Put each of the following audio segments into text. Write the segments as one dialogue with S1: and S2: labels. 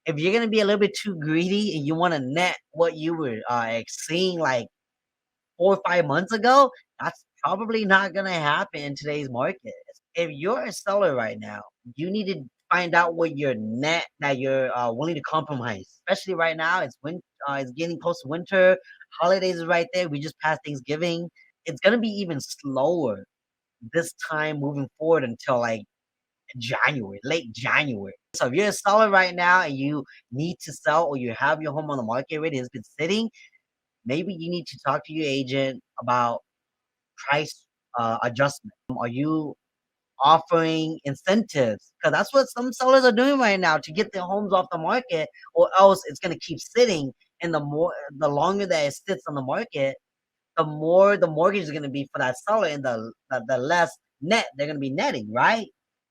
S1: If you're gonna be a little bit too greedy and you want to net what you were seeing like 4 or 5 months ago, that's probably not gonna happen in today's market. If you're a seller right now, you need to find out what your net that you're willing to compromise. Especially right now, it's getting close to winter. Holidays is right there. We just passed Thanksgiving. It's gonna be even slower this time moving forward until like January, late January. So if you're a seller right now and you need to sell or you have your home on the market already, it's been sitting, maybe you need to talk to your agent about price adjustment. Are you offering incentives? Because that's what some sellers are doing right now to get their homes off the market, or else it's going to keep sitting. And the longer that it sits on the market, the more the mortgage is going to be for that seller, and the less net they're going to be netting, right?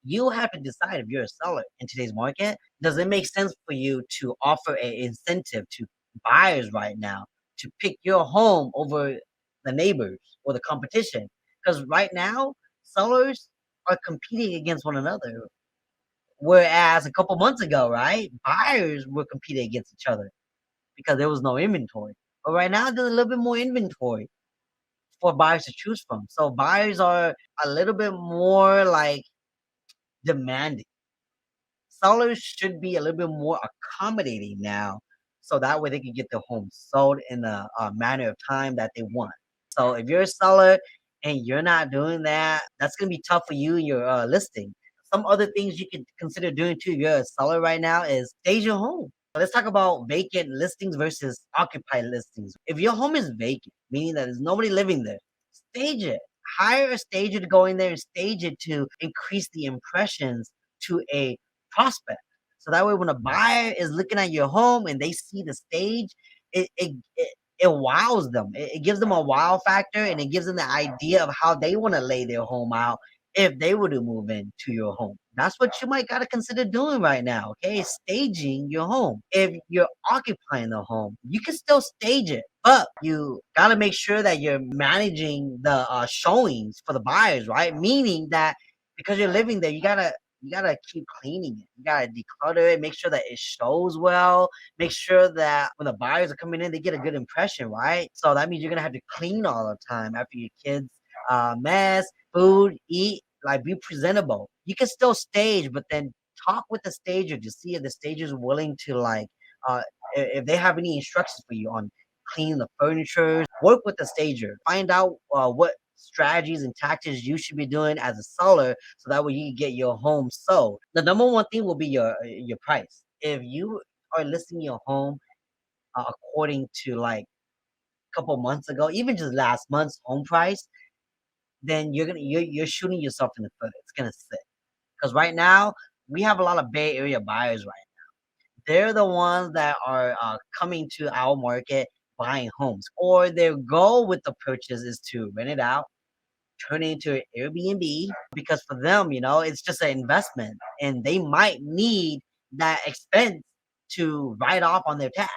S1: You have to decide if you're a seller in today's market. Does it make sense for you to offer an incentive to buyers right now to pick your home over the neighbors or the competition? Because right now, sellers are competing against one another. Whereas a couple months ago, right, buyers were competing against each other because there was no inventory. But right now, there's a little bit more inventory for buyers to choose from. So buyers are a little bit more like demanding. Sellers should be a little bit more accommodating now, so that way they can get their home sold in a manner of time that they want. So if you're a seller and you're not doing that, that's gonna be tough for you and your listing. Some other things you could consider doing too if you're a seller right now is stage your home. Let's talk about vacant listings versus occupied listings. If your home is vacant, meaning that there's nobody living there, stage it. Hire a stager to go in there and stage it to increase the impressions to a prospect. So that way, when a buyer is looking at your home and they see the stage, it wows them. It gives them a wow factor, and it gives them the idea of how they want to lay their home out if they were to move into your home. That's what you might got to consider doing right now. Okay, staging your home. If you're occupying the home, you can still stage it, but you got to make sure that you're managing the showings for the buyers, right? Meaning that because you're living there, you gotta keep cleaning it. You gotta declutter it, make sure that it shows well, make sure that when the buyers are coming in, they get a good impression, right? So that means you're gonna have to clean all the time after your kids mess, food, eat, like be presentable. You can still stage, but then talk with the stager to see if the stager is willing to like uh if they have any instructions for you on cleaning the furniture. Work with the stager. Find out what strategies and tactics you should be doing as a seller so that way you can get your home sold. The number one thing will be your price. If you are listing your home according to like a couple months ago, even just last month's home price, then you're shooting yourself in the foot. It's gonna sit because right now we have a lot of Bay Area buyers right. They're the ones that are coming to our market buying homes, or their goal with the purchase is to rent it out, turn it into an Airbnb, because for them, it's just an investment and they might need that expense to write off on their tax.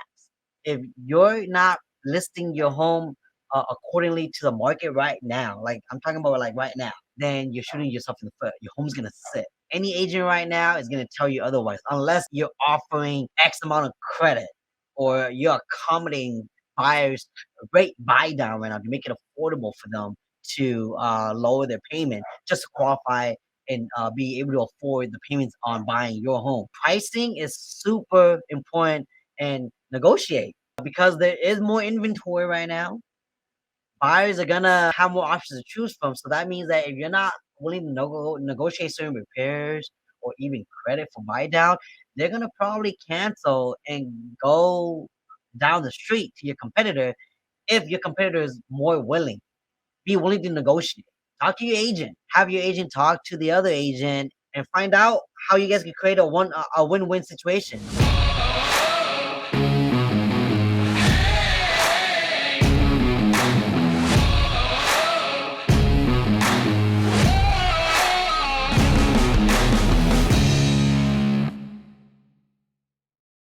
S1: If you're not listing your home accordingly to the market right now, like I'm talking about like right now, then you're shooting yourself in the foot. Your home's gonna sit. Any agent right now is gonna tell you otherwise, unless you're offering X amount of credit or you're accommodating buyers rate buy down right now to make it affordable for them to lower their payment just to qualify and be able to afford the payments on buying your home. Pricing is super important and negotiate because there is more inventory right now. Buyers are gonna have more options to choose from. So that means that if you're not willing to negotiate certain repairs or even credit for buy down, they're gonna probably cancel and go down the street to your competitor if your competitor is more willing. Be willing to negotiate. Talk to your agent. Have your agent talk to the other agent and find out how you guys can create a win-win situation.